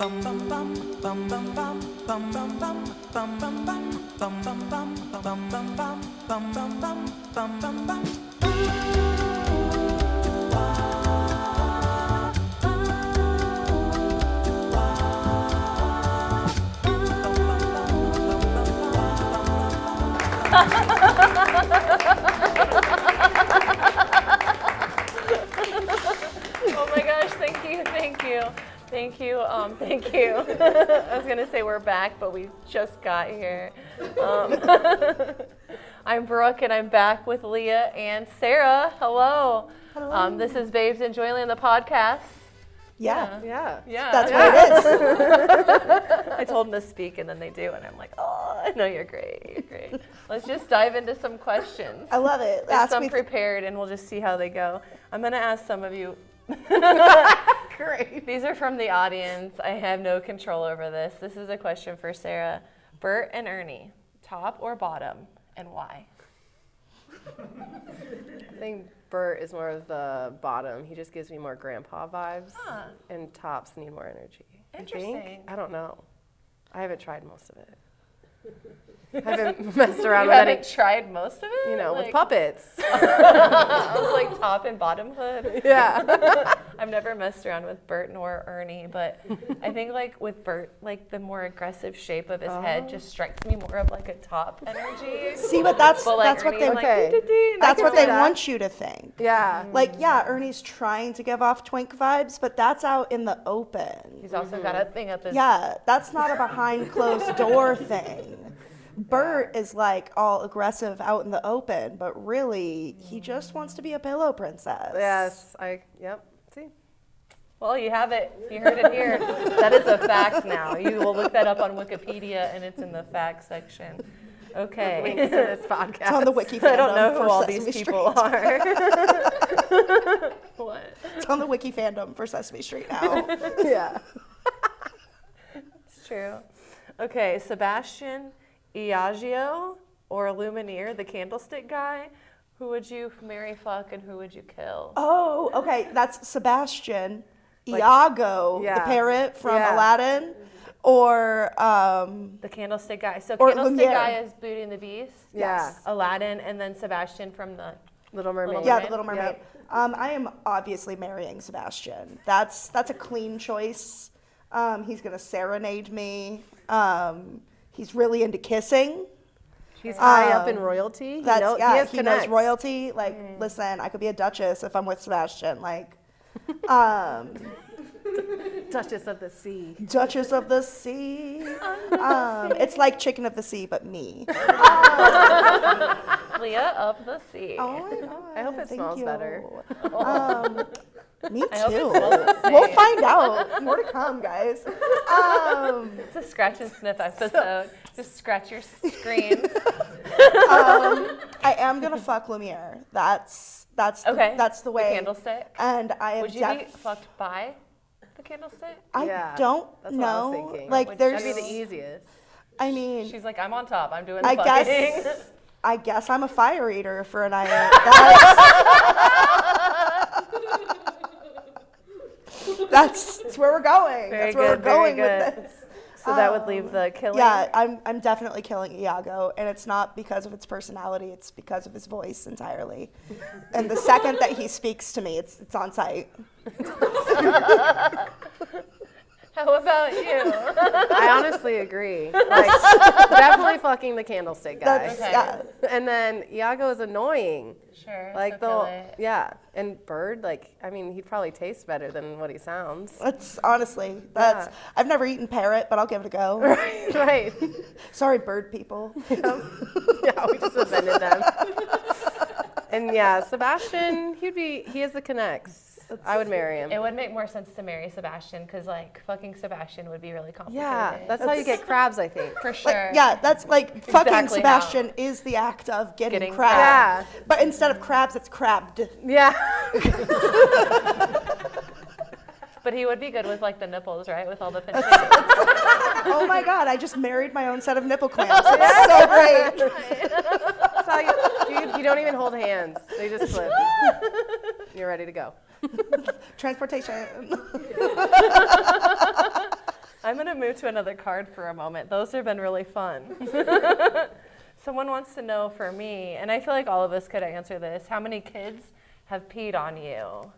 Oh my gosh, thank you. Thank you. I was gonna say we're back, but we just got here. I'm Brooke, and I'm back with Leah and Sarah. Hello. Hello. This is Babes in Joyland, the podcast. Yeah. That's what it is. I told them to speak, and then they do, and I'm like, oh, I know you're great. Let's just dive into some questions. I love it. There's some prepared, and we'll just see how they go. I'm gonna ask some of you. Great. These are from the audience. I have no control over this. This is a question for Sarah. Bert and Ernie, top or bottom, and why? I think Bert is more of the bottom. He just gives me more grandpa vibes. And tops need more energy. Interesting. I don't know. I haven't tried most of it. I haven't messed around You with haven't tried most of it? You know, with puppets. I was like top and bottom hood. Yeah. I've never messed around with Bert nor Ernie, but I think like with Bert, like the more aggressive shape of his head just strikes me more of like a top energy. See, but that's But like that's what Ernie's they like, Okay. dee-dee-dee, and that's I what can they see that. want you to think. Yeah. Like, yeah, Ernie's trying to give off twink vibes, but that's out in the open. He's also got a thing up his... Yeah, that's not a behind closed door thing. Bert is like all aggressive out in the open, but really he just wants to be a pillow princess. Yes. See? Well, you have it. You heard it here. That is a fact now. You will look that up on Wikipedia, and it's in the facts section. Okay. Links to this podcast. It's on the wiki fandom I don't know for who all Sesame these Street. people are. What? It's on the wiki fandom for Sesame Street now. Yeah. It's true. Okay, Sebastian Iagio or Lumineer, the candlestick guy. Who would you marry, fuck, and who would you kill? Oh, okay. That's Sebastian, Iago, the parrot from Aladdin, or The candlestick guy. So or candlestick Lumiere. guy is Beauty and the Beast. Yeah. Aladdin, and then Sebastian from the Little Mermaid. Yeah, the Little Mermaid. Yep. I am obviously marrying Sebastian. That's a clean choice. He's gonna serenade me. He's really into kissing. He's high up in royalty. That's he he knows connects. royalty. Like, listen, I could be a duchess if I'm with Sebastian. Like, Duchess of the Sea. Duchess of the Sea. It's like Chicken of the Sea, but me. Leah of the Sea. Oh my God, I hope it thank smells you. better. Me I hope it too. smells the same. We'll find out. More to come, guys. It's a scratch and sniff episode. Just scratch your screens. I am gonna fuck Lumiere. That's Okay. that's the way. The candlestick. And I am. Would you be fucked by the candlestick? I Yeah, don't that's what I was know. thinking. Like, there's. That'd be the easiest. I mean, She's like, I'm on top. I'm doing the I fucking. guess I'm a fire eater for a night. That's where we're going. Very That's where good, we're going very with good. this. So that would leave the killing. Yeah, I'm definitely killing Iago, and it's not because of its personality, it's because of his voice entirely. And the second that he speaks to me, it's on sight. How about you? I honestly agree. Like, definitely fucking the candlestick guy. That's, Okay. yeah. And then Iago is annoying. Sure. Like so kill it. and Bird, like, I mean, he'd probably taste better than what he sounds. That's honestly, I've never eaten parrot, but I'll give it a go. Right. Sorry, bird people. Yeah, we just offended them. And yeah, Sebastian, he has the connects. I would marry him. It would make more sense to marry Sebastian because, like, fucking Sebastian would be really complicated. Yeah, that's how you get crabs, I think. for sure. Yeah, that's like fucking Exactly Sebastian is the act of getting crabbed. Yeah. But instead of crabs, it's crabbed. Yeah. But he would be good with, like, the nipples, right? With all the pinches. Oh my God, I just married my own set of nipple clamps. It's so great. That's how you don't even hold hands. They just slip. You're ready to go. Transportation. I'm going to move to another card for a moment. Those have been really fun. Someone wants to know for me, and I feel like all of us could answer this, how many kids have peed on you?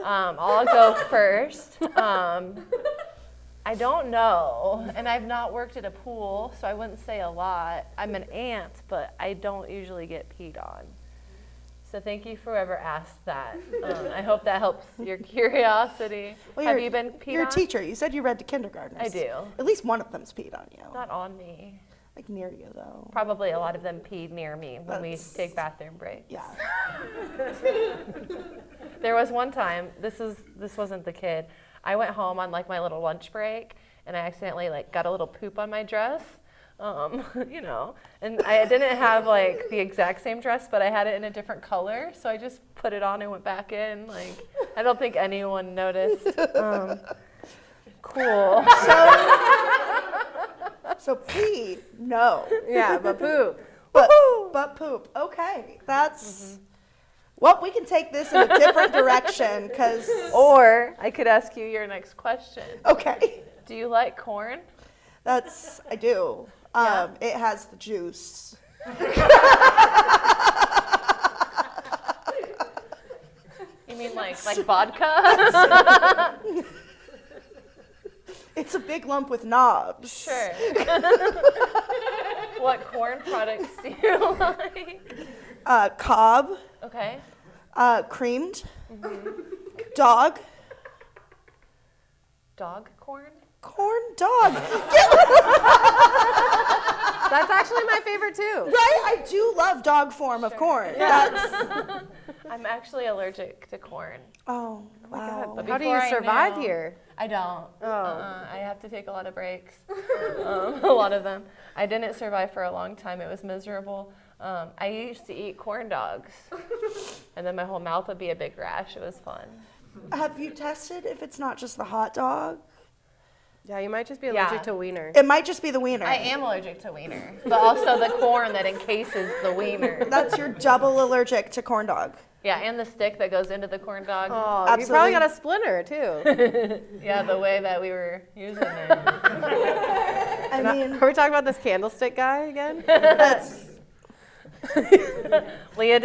I'll go first. I don't know, and I've not worked at a pool, so I wouldn't say a lot. I'm an aunt, but I don't usually get peed on. So thank you for whoever asked that. I hope that helps your curiosity. Well, have you been peed on? You're a teacher. You said you read to kindergartners. I do. At least one of them's peed on you. Not on me. Like near you, though. Probably a lot of them peed near me when we take bathroom breaks. Yeah. There was one time, this wasn't the kid. I went home on like my little lunch break, and I accidentally like got a little poop on my dress, you know. And I didn't have like the exact same dress, but I had it in a different color, so I just put it on and went back in. Like, I don't think anyone noticed. Cool. So pee, no. Yeah, but poop. But poop. Okay, that's. Well, we can take this in a different direction, because. Or I could ask you your next question. Okay. Do you like corn? I do. Yeah. It has the juice. You mean like vodka? It's a big lump with knobs. Sure. What corn products do you like? Cobb. Okay. Creamed. Dog. Dog corn? Corn dog. That's actually my favorite too. Right? I do love dog form of corn. Yeah. I'm actually allergic to corn. Oh, wow. But How do before you I survive knew- here? I don't. Oh. I have to take a lot of breaks. A lot of them. I didn't survive for a long time. It was miserable. I used to eat corn dogs, and then my whole mouth would be a big rash. It was fun. Have you tested if it's not just the hot dog? Yeah, you might just be allergic Yeah. to wiener. It might just be the wiener. I am allergic to wiener, but also the corn that encases the wiener. That's your double allergic to corn dog. Yeah, and the stick that goes into the corn dog. Oh, Absolutely. you probably got a splinter too. Yeah, the way that we were using it. I mean, Are we talking about this candlestick guy again? that's, Leah,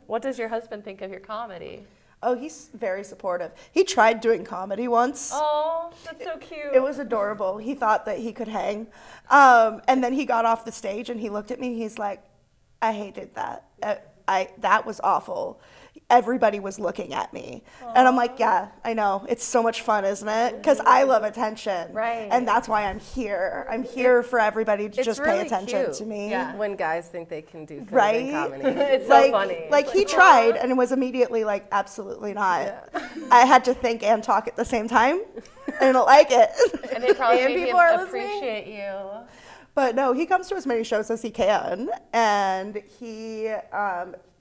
what does your husband think of your comedy? oh, he's very supportive. He tried doing comedy once. Oh, that's so cute. It was adorable. He thought that he could hang. And then he got off the stage and he looked at me. He's like, I hated that. That was awful. Everybody was looking at me. And I'm like, yeah, I know. It's so much fun, isn't it? Because I love attention. Right. And that's why I'm here. I'm here for everybody to It's just really pay attention cute. to me. Yeah. When guys think they can do good Right? in comedy. It's so funny. Like he tried and was immediately like, absolutely not. I had to think and talk at the same time. I don't like it. And they probably And made people him are listening? appreciate you. But no, he comes to as many shows as he can, and he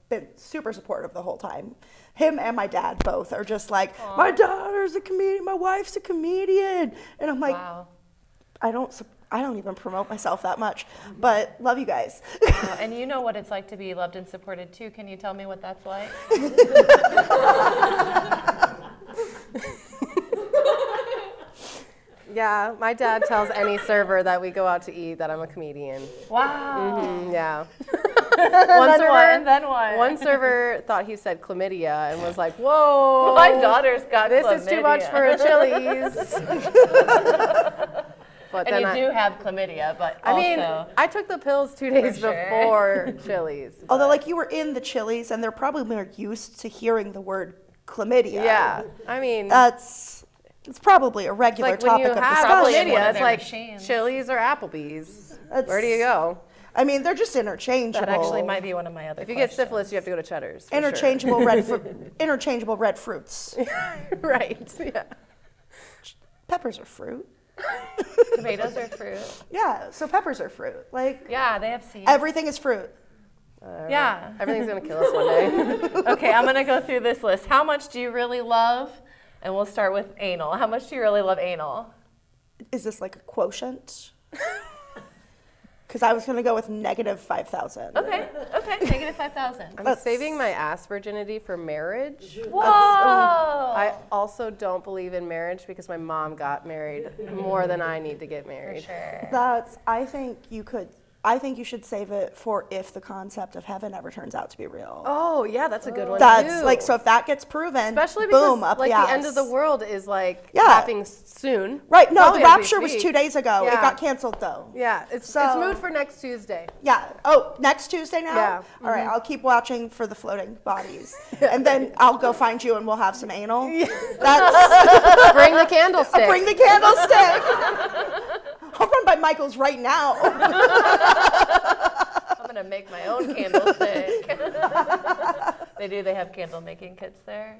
been super supportive the whole time. Him and my dad both are just like, my daughter's a comedian, my wife's a comedian, and I'm like, Wow. I don't even promote myself that much, but love you guys. And you know what it's like to be loved and supported too. Can you tell me what that's like? Yeah, my dad tells any server that we go out to eat that I'm a comedian. Wow. Yeah. Then what? One server thought he said chlamydia and was like, whoa. My daughter's got This chlamydia. is too much for a Chili's. But And then you do have chlamydia, but I mean, also. I took the pills 2 days sure. before Chili's. Although, like, you were in the Chili's, and they're probably more used to hearing the word chlamydia. Yeah, I mean, It's probably a regular like when topic you of have Probably in discussion. one of chlamydia, it's their like machines. Chili's or Applebee's. That's- Where do you go? I mean, they're just interchangeable. That actually might be one of my other If you get questions. syphilis, you have to go to Cheddar's. for Interchangeable interchangeable red fruits. sure. Right. Yeah. Peppers are fruit. Tomatoes are fruit. Yeah, so peppers are fruit. Like, Yeah, they have seeds. everything is fruit. Yeah. Everything's gonna kill us one day. Okay, I'm gonna go through this list. How much do you really love? And we'll start with anal. How much do you really love anal? Is this like a quotient? because I was going to go with negative 5,000. Okay, negative 5,000. I'm saving my ass virginity for marriage. Whoa! I also don't believe in marriage because my mom got married more than I need to get married. Sure. I think you should save it for if the concept of heaven ever turns out to be real. Oh, yeah, that's a good one That's too. like, so if that gets proven, Especially because boom, up like the the end of the world is like Yeah. happening soon. Right, no, Probably the as we rapture was speak. 2 days ago. It Yeah. got canceled though. Yeah, it's moved for next Tuesday. Yeah. Oh, next Tuesday now? Yeah. All right, I'll keep watching for the floating bodies. And then I'll go find you and we'll have some anal. That's Bring the candlestick. bring the candlestick. I'll run by Michael's right now. I'm gonna make my own candlestick. They have candle making kits there.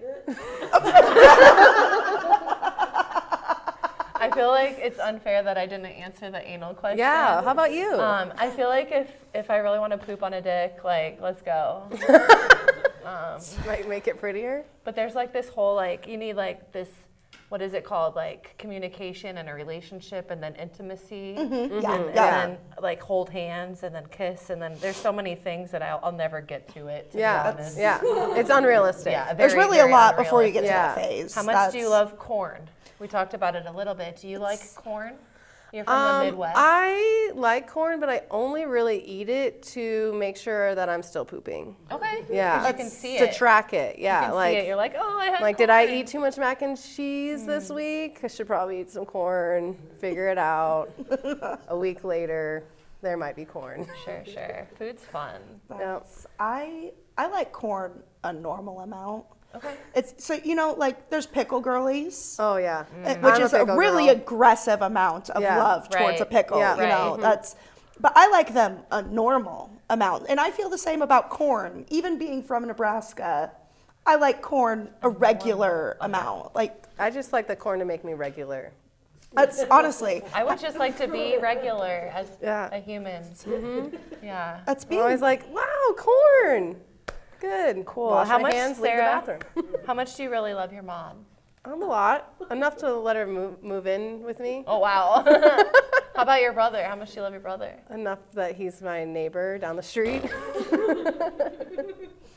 I feel like it's unfair that I didn't answer the anal question. Yeah, how about you? I feel like if I really want to poop on a dick, like, let's go. Might make it prettier. But there's like this whole, like, you need like this, what is it called? Like communication and a relationship and then intimacy. Mm-hmm. Yeah. And then like hold hands and then kiss. And then there's so many things that I'll never get to it, to be honest. Yeah, it's unrealistic. Yeah, There's very, really a very lot before you get to Yeah. that phase. How much do you love corn? We talked about it a little bit. Do you like corn? You're from the Midwest. I like corn, but I only really eat it to make sure that I'm still pooping. Okay. Yeah, 'Cause you can see to it. track it. Yeah, You can like see it. You're like, oh, I had like did I corn. eat too much mac and cheese this week? I should probably eat some corn. Figure it out. A week later, there might be corn. Sure. Food's fun. I like corn a normal amount. Okay. It's so like there's pickle girlies. Oh yeah, Which I'm is a pickle really girl. aggressive amount of Yeah. love towards a Right. pickle. Yeah. Right. But I like them a normal amount. And I feel the same about corn. Even being from Nebraska, I like corn a regular amount. Like, I just like the corn to make me regular. that's honestly, I would just like to be regular as Yeah. a human. Yeah. that's I'm being, always like, wow, corn. Good. Cool. Wash How my much, hands, leave the Sarah? bathroom. How much do you really love your mom? A lot. Enough to let her move in with me. Oh, wow. How about your brother? How much do you love your brother? Enough that he's my neighbor down the street.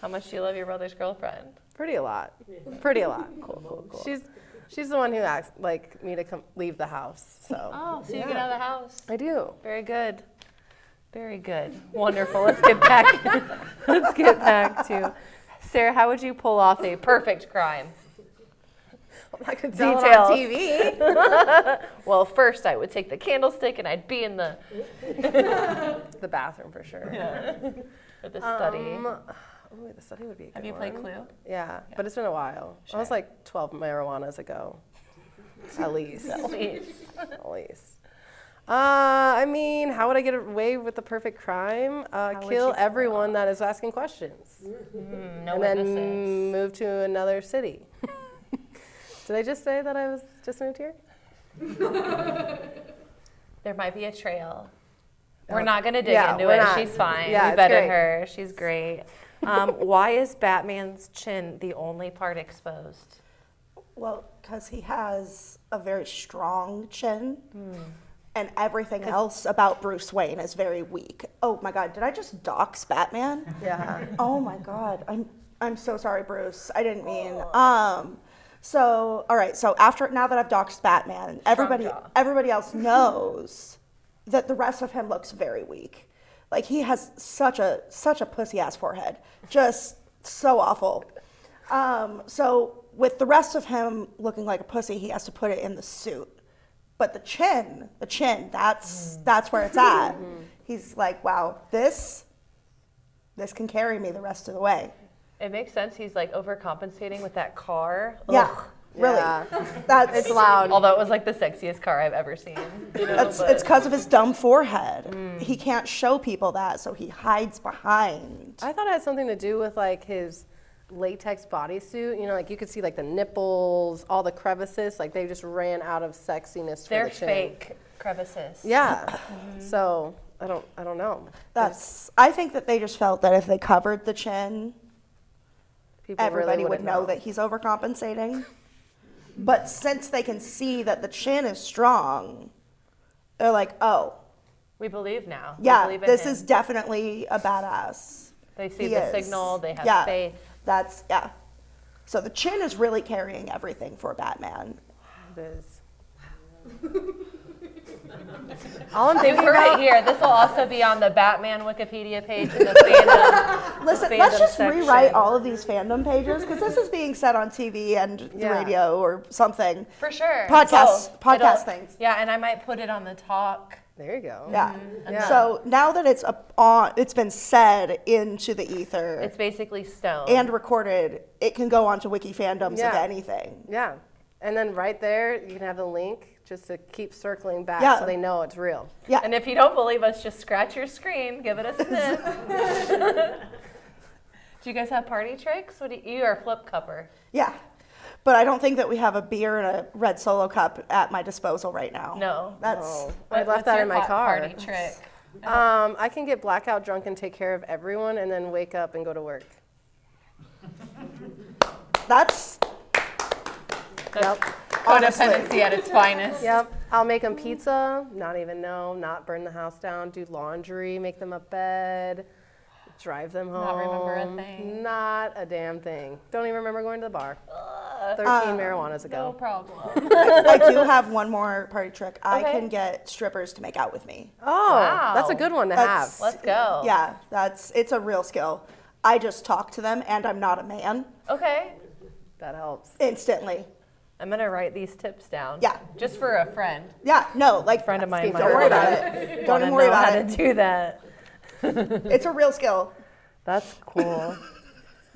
How much do you love your brother's girlfriend? Pretty a lot. Cool. She's the one who asked me to come leave the house. So Oh, so you get out of the house. I do. Very good. Very good. Wonderful. Let's get back. Let's get back to Sarah. How would you pull off a perfect crime? I could tell it on Details. TV. Well, first I would take the candlestick and I'd be in the bathroom for sure. or the study. Ooh, the study would be a good Have you one. played Clue? Yeah, but it's been a while. I was like 12 marijuanas ago. At least. Please. At least. I mean, how would I get away with the perfect crime? Kill everyone that is asking questions. No and witnesses. then move to another city. Did I just say that I was just moved here? There might be a trail. We're not going to dig Yeah, into we're it. not. She's fine. Yeah, We it's vetted great. her. She's great. Why is Batman's chin the only part exposed? well, because he has a very strong chin. And everything else about Bruce Wayne is very weak. Oh my God, did I just dox Batman? Yeah. Oh my God, I'm so sorry, Bruce. I didn't mean. So all right. So now that I've doxed Batman, everybody else knows that the rest of him looks very weak. Like he has such a pussy ass forehead, just so awful. So with the rest of him looking like a pussy, he has to put it in the suit. But the chin, that's where it's at. He's like, wow, this can carry me the rest of the way. It makes sense. He's like overcompensating with that car. Yeah, Ugh. really. Yeah. That's It's loud. Although it was like the sexiest car I've ever seen. You know, It's because of his dumb forehead. He can't show people that, so he hides behind. I thought it had something to do with like his latex bodysuit. You know, like you could see like the nipples, all the crevices. Like they just ran out of sexiness for they're the chin. fake crevices. Yeah. So I don't know. I think that they just felt that if they covered the chin, People everybody really would wouldn't know that he's overcompensating. But since they can see that the chin is strong, they're like, oh, We believe now. We Yeah, believe in this him. is definitely a badass. They see He the is. signal. They have Yeah, faith. Yeah. So the chin is really carrying everything for Batman. It is. All I'm thinking We're right about. here. This will also be on the Batman Wikipedia page and the fandom. Listen, the let's fandom just section. rewrite all of these fandom pages because this is being said on TV and the Yeah. radio or something. For sure. Podcast It'll- things. Yeah, and I might put it on the talk. There you go. Yeah. Yeah. So now that it's been said into the ether It's basically stone. and recorded, it can go onto wiki fandoms of Yeah. anything. Yeah. And then right there, you can have the link just to keep circling back Yeah. so they know it's real. Yeah. And if you don't believe us, just scratch your screen, give it a sniff. Do you guys have party tricks? You are a flip cupper. Yeah. But I don't think that we have a beer and a red Solo cup at my disposal right now. No. That's Oh, I What's left that your in my car. Party trick. I can get blackout drunk and take care of everyone and then wake up and go to work. that's Yep. honestly. Codependency at its finest. Yep. I'll make them pizza, not even know, not burn the house down, do laundry, make them a bed, drive them home. Not remember a thing. Not a damn thing. Don't even remember going to the bar. 13 marijuanas No ago. problem. I do have one more party trick. I Okay. can get strippers to make out with me. Oh, Wow. that's a good one to That's- have. Let's go. Yeah, it's a real skill. I just talk to them and I'm not a man Okay. That helps. instantly. I'm going to write these tips down. Yeah. Just for a friend. Yeah, no, like Friend of mine. Steve, might don't worry about wanna- it. Don't wanna even worry know about how it. to do that. It's a real skill. That's cool.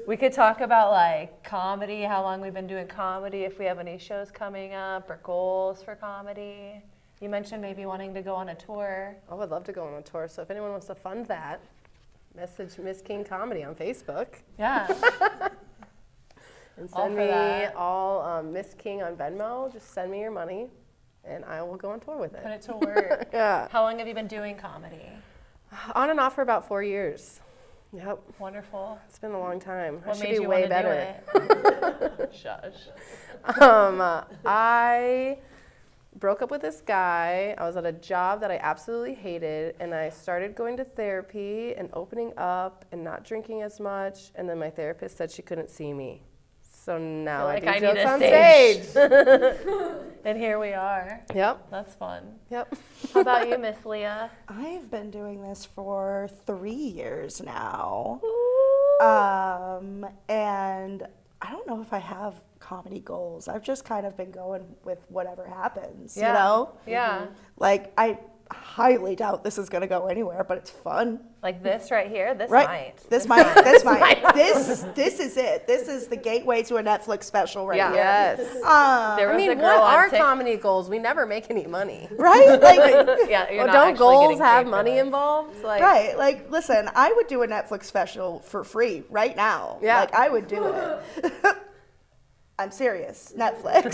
We could talk about like comedy, how long we've been doing comedy, if we have any shows coming up or goals for comedy. You mentioned maybe wanting to go on a tour. I would love to go on a tour, so if anyone wants to fund that, message Miss King Comedy on Facebook Yeah. and All send for me that. all Miss King on Venmo. Just send me your money, and I will go on tour with Put it. it to work. Yeah. How long have you been doing comedy? On and off for about 4 years. Yep. Wonderful. It's been a long time. I What should made be you way want to better. do it? Shush. I broke up with this guy. I was at a job that I absolutely hated, and I started going to therapy and opening up and not drinking as much. And then my therapist said she couldn't see me. So now You're like, I I do need jokes a on stage. stage. And here we are. Yep. That's fun. Yep. How about you, Miss Leah? I've been doing this for 3 years now. And I don't know if I have comedy goals. I've just kind of been going with whatever happens, you know? Yeah. Like, I highly doubt this is going to go anywhere, but it's fun. Like this right here, this Right? might. This might. This might. This is it. This is the gateway to a Netflix special right Yeah. here. Yes. There I was a mean, girl what on are Tik- comedy goals? We never make any money. Right? Like, Yeah, you're Well, not don't actually goals getting have paid for money this. involved? Like, right. Like, listen, I would do a Netflix special for free right now. Yeah. Like, I would do it. I'm serious. Netflix.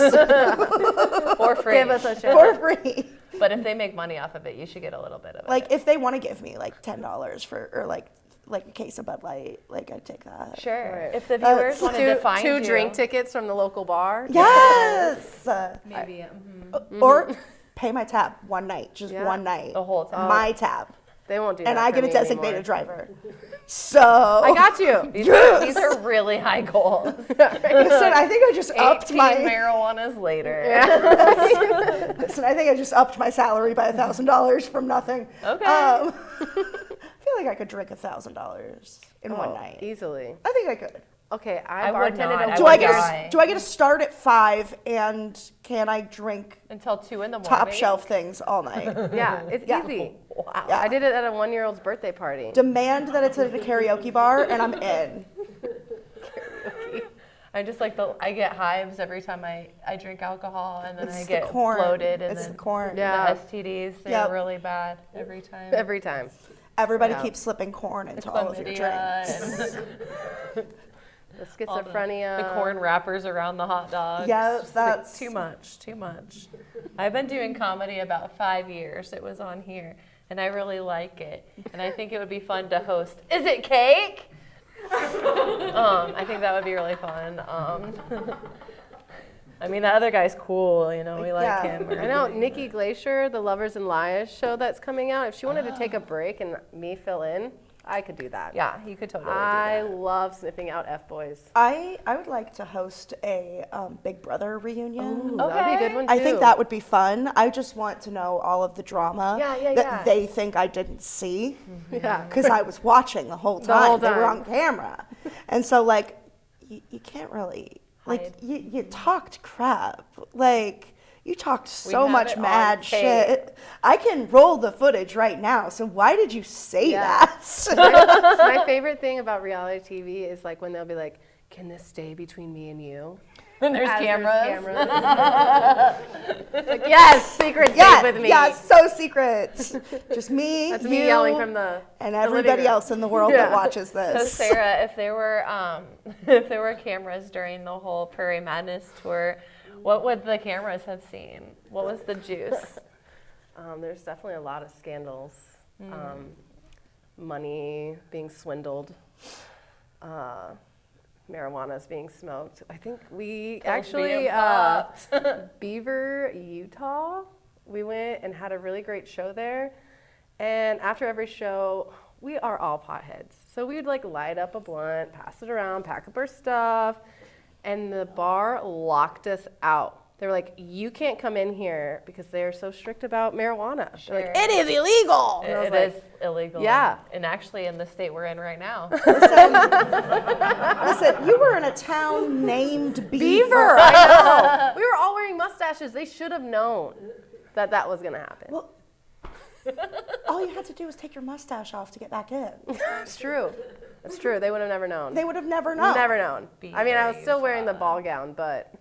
For free. Give us a show. For free. But if they make money off of it, you should get a little bit of it. Like, if they want to give me like $10 for, or like a case of Bud Light, like, I'd take that. Sure. Right. If the viewers That's wanted to find two you, drink tickets from the local bar. Yes. maybe Or pay my tab one night, just Yeah. one night. the whole time. My tab. They won't do that. And I for get a me designated anymore. driver. So. I got you. These are really high goals. Listen, I think I just upped 18 my. marijuanas later. Listen, I think I just upped my salary by $1,000 from nothing. Okay. I feel like I could drink $1,000 in one night. Easily. I think I could. Okay, I I would bartended not. a I Do would I get die. do I get to start at 5 and can I drink Until 2 in the morning. top shelf things all night? Yeah, it's Yeah. easy. Wow. Yeah. I did it at a 1-year-old's birthday party. Demand that it's at a karaoke bar and I'm in. I just like I get hives every time I drink alcohol, and then It's I the get corn. bloated, and It's then the corn. Yeah. the STDs, they're Yep. really bad every time. Every time. Everybody Yeah. keeps slipping corn into all of your Chlamydia drinks. and The all schizophrenia. the corn wrappers around the hot dogs. Yeah, It's just, like, that's- too much. I've been doing comedy about 5 years. It was on here, and I really like it. And I think it would be fun to host. Is it cake? I think that would be really fun. I mean, the other guy's cool, you know, we like Yeah. him. I know Nikki Glacier, the Lovers and Liars show that's coming out. If she wanted to take a break and me fill in, I could do that. Yeah, you could totally do I that. love sniffing out F-boys. I would like to host a Big Brother reunion. Ooh, that'd be a good one too. I think that would be fun. I just want to know all of the drama Yeah. that they think I didn't see Yeah. because I was watching the whole time. whole They were time. on camera. And so, like, you can't really, like, Hide. you talked crap. Like, you talked so have much it on mad tape. shit. I can roll the footage right now. So why did you say Yeah. that? My favorite thing about reality TV is like when they'll be like, "Can this stay between me and you?" And there's As cameras. Like, yes, secret stay with me. Yeah, so secret. Just me, That's you, me yelling from the and the everybody living room. else in the world Yeah. that watches So this. Sarah, if there were cameras during the whole Prairie Madness tour, what would the cameras have seen? What was the juice? There's definitely a lot of scandals. Money being swindled. Marijuana's being smoked. I think we actually, being popped. Beaver, Utah, we went and had a really great show there. And after every show, we are all potheads. So we would like light up a blunt, pass it around, pack up our stuff, and the bar locked us out. They were like, "You can't come in here," because they're so strict about marijuana. They're like, Sure. "It is illegal." And I was It like, is illegal. Yeah. And actually in the state we're in right now. Listen, you were in a town named Beaver, I know. We were all wearing mustaches. They should have known that that was going to happen. Well, all you had to do was take your mustache off to get back in. It's true. It's true. They would have never known. They would have never known. Never known. I mean, I was Beaver, still wearing the ball gown, but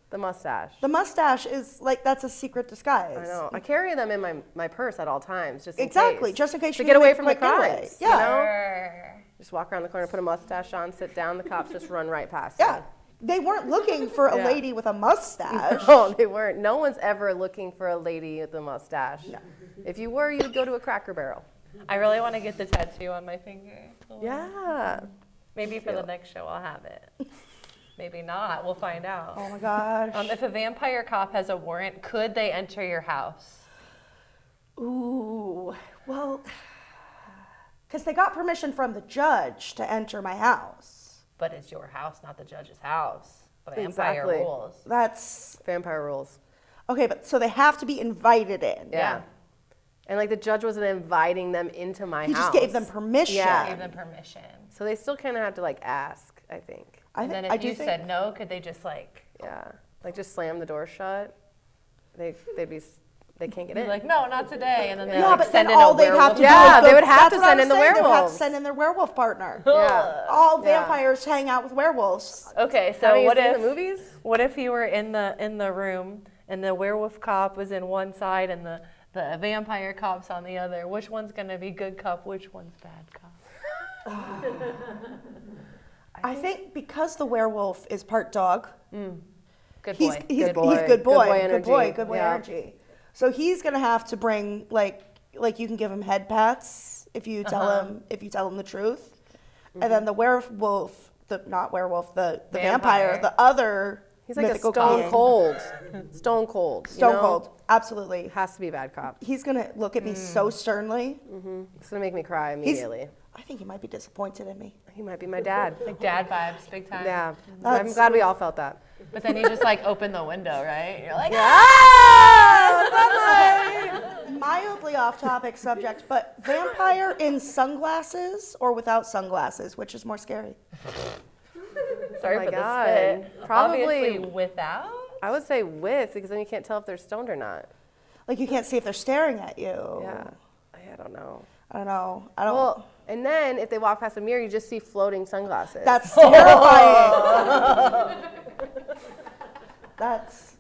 the mustache. The mustache is like, that's a secret disguise. I know. I carry them in my purse at all times, just in Exactly, case. just in case to you get need to away make a from the quick getaway. crimes. Yeah. You know? Sure. Just walk around the corner, put a mustache on, sit down. The cops just run right past Yeah. you. They weren't looking for a Yeah. lady with a mustache. No, they weren't. No one's ever looking for a lady with a mustache. No. If you were, you'd go to a Cracker Barrel. I really want to get the tattoo on my finger. Yeah. Maybe for the next show I'll have it. Maybe not. We'll find out. Oh my gosh. If a vampire cop has a warrant, could they enter your house? Ooh, well, because they got permission from the judge to enter my house. But it's your house, not the judge's house. The vampire Exactly. rules. That's Vampire rules. okay, but so they have to be invited in. Yeah. And like the judge wasn't inviting them into my He house. just gave them permission. Yeah. Gave them permission. So they still kind of have to like ask, I think. I And think, then I if do you think, said no, could they just like Yeah. Like just slam the door shut. They can't get be in. like, no, not today, and then they yeah, like but send then in all a they'd have werewolf. to Yeah, do is they go, would have that's to what send I'm in the saying, They would have to werewolves. send in their werewolf partner. Yeah. All Yeah. vampires hang out with werewolves. Okay, so Haven't you what seen if the movies? What if you were in the room and the werewolf cop was in one side and the vampire cop's on the other? Which one's gonna be good cop? Which one's bad cop? I think because the werewolf is part dog, Good he's boy. he's Good boy. good boy, Good boy energy. good boy Yeah. energy. So he's gonna have to bring like you can give him head pats if you tell him the truth, and then the werewolf, the vampire, the other He's like a mythical stone being. cold. Stone cold. you Stone know? cold, absolutely. Has to be a bad cop. He's gonna look at me so sternly. It's gonna make me cry immediately. I think he might be disappointed in me. He might be my dad. Like dad vibes, big time. Yeah. I'm That's- glad we all felt that. But then you just like open the window, right? You're like, Mildly off-topic subject, but vampire in sunglasses or without sunglasses, which is more scary? sorry Oh my for God. the spit. Probably- Obviously without. I would say with, because then you can't tell if they're stoned or not. Like you can't see if they're staring at you. Yeah. I don't know. I don't know. I don't. Well, and then if they walk past a mirror, you just see floating sunglasses. That's terrifying. That's,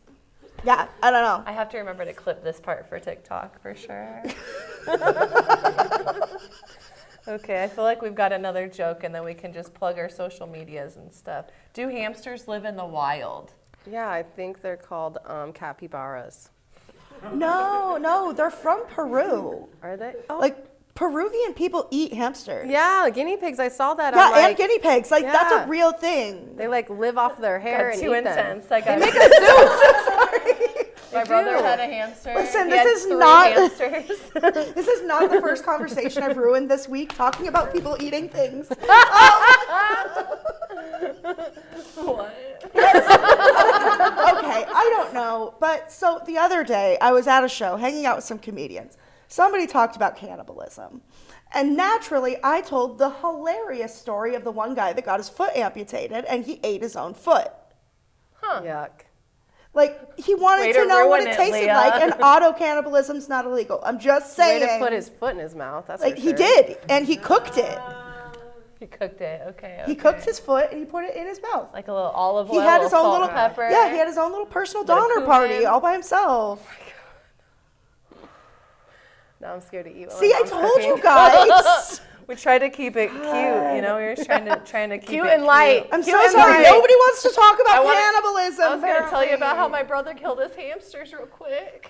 yeah, I don't know. I have to remember to clip this part for TikTok for sure. Okay, I feel like we've got another joke and then we can just plug our social medias and stuff. Do hamsters live in the wild? Yeah, I think they're called capybaras. No, they're from Peru. Are they? Oh, Like Peruvian people eat hamsters. Yeah, guinea pigs. I saw that. Yeah, I'm like, and guinea pigs. Like, that's yeah. a real thing. They like live off their hair Got and too eat them. intense. Like I Make a soup. Sorry. My brother had a hamster. Listen, He this had is 3 not- hamsters. This is not the first conversation I've ruined this week talking about people eating things. What? Okay, I don't know. But so the other day, I was at a show hanging out with some comedians. Somebody talked about cannibalism. And naturally, I told the hilarious story of the one guy that got his foot amputated and he ate his own foot. Yuck. Like, he wanted Way to to know what ruin it it, tasted Leah. like, and auto-cannibalism's not illegal. I'm just Way saying. to put his foot in his mouth. That's Like, for he sure. did, and he cooked it. He cooked it. Okay. He cooked his foot, and he put it in his mouth. like a little olive oil. He had his own salt little and pepper. Yeah, he had his own little personal Bit of donor party cumin. all by himself. Now I'm scared to eat. while See, my I mom's told cooking. you guys. We tried to keep it cute, you know. We were trying to keep Cute it and light. I'm Cute so and sorry. light. Nobody wants to talk about wanna- cannibalism. I was going to tell you about how apparently. my brother killed his hamsters real quick.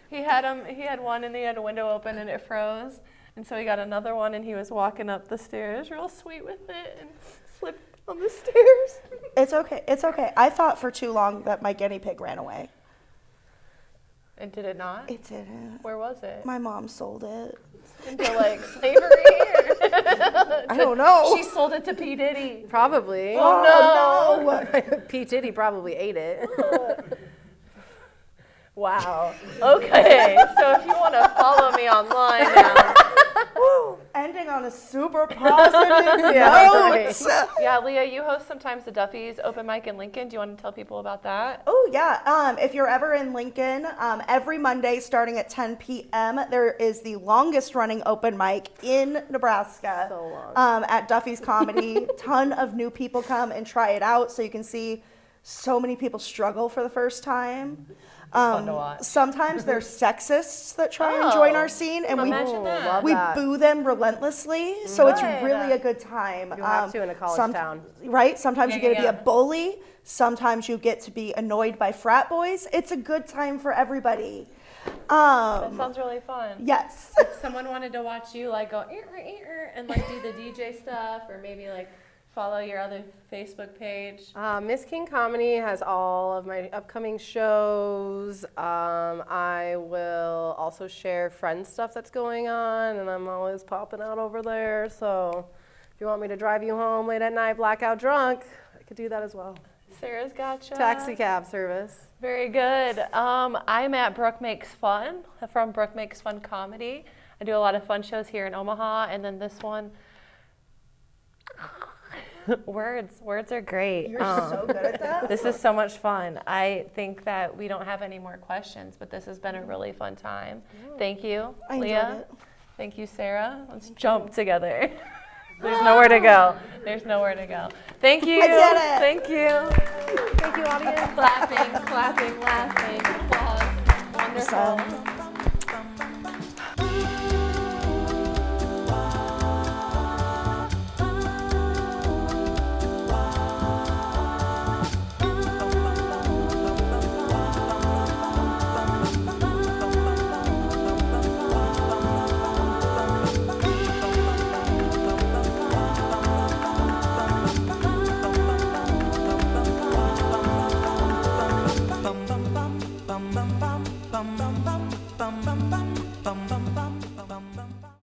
He had one and he had a window open and it froze. And so he got another one and he was walking up the stairs real sweet with it and slipped on the stairs. It's okay. It's okay. I thought for too long that my guinea pig ran away. And did it not? It didn't. Where was it? My mom sold it. Into like slavery? I don't know. She sold it to P. Diddy. Probably. Oh, no. P. Diddy probably ate it. Wow. Okay. So if you want to follow me online now. Woo. Ending on a super positive Yeah, note. right. Yeah, Leah, you host sometimes the Duffy's open mic in Lincoln. Do you want to tell people about that? Oh, yeah. If you're ever in Lincoln, every Monday starting at 10 p.m., there is the longest running open mic in Nebraska. So long. At Duffy's Comedy. Ton of new people come and try it out, so you can see so many people struggle for the first time. fun to watch. Sometimes there's sexists that try and join Oh, our scene, and imagine that. love we that. boo them relentlessly. So it's Right. really a good time. You have to in a college town. Right? Sometimes Yeah, you get to yeah, be a yeah. bully. Sometimes you get to be annoyed by frat boys. It's a good time for everybody. That sounds really fun. Yes. If someone wanted to watch you like go and like do the DJ stuff, or maybe like follow your other Facebook page. Miss King Comedy has all of my upcoming shows. I will also share friend stuff that's going on, and I'm always popping out over there. So if you want me to drive you home late at night, blackout drunk, I could do that as well. Sarah's gotcha. Taxi cab service. Very good. I'm at Brooke Makes Fun, from Brooke Makes Fun Comedy. I do a lot of fun shows here in Omaha, and then this one. Words are great. You're so good at that. This is so much fun. I think that we don't have any more questions, but this has been a really fun time. Thank you, I enjoyed Leah. it. Thank you, Sarah. Let's jump together. There's nowhere to go. There's nowhere to go. Thank you. I did it. Thank you. Thank you, audience. Clapping, laughing, applause. Wonderful. Awesome.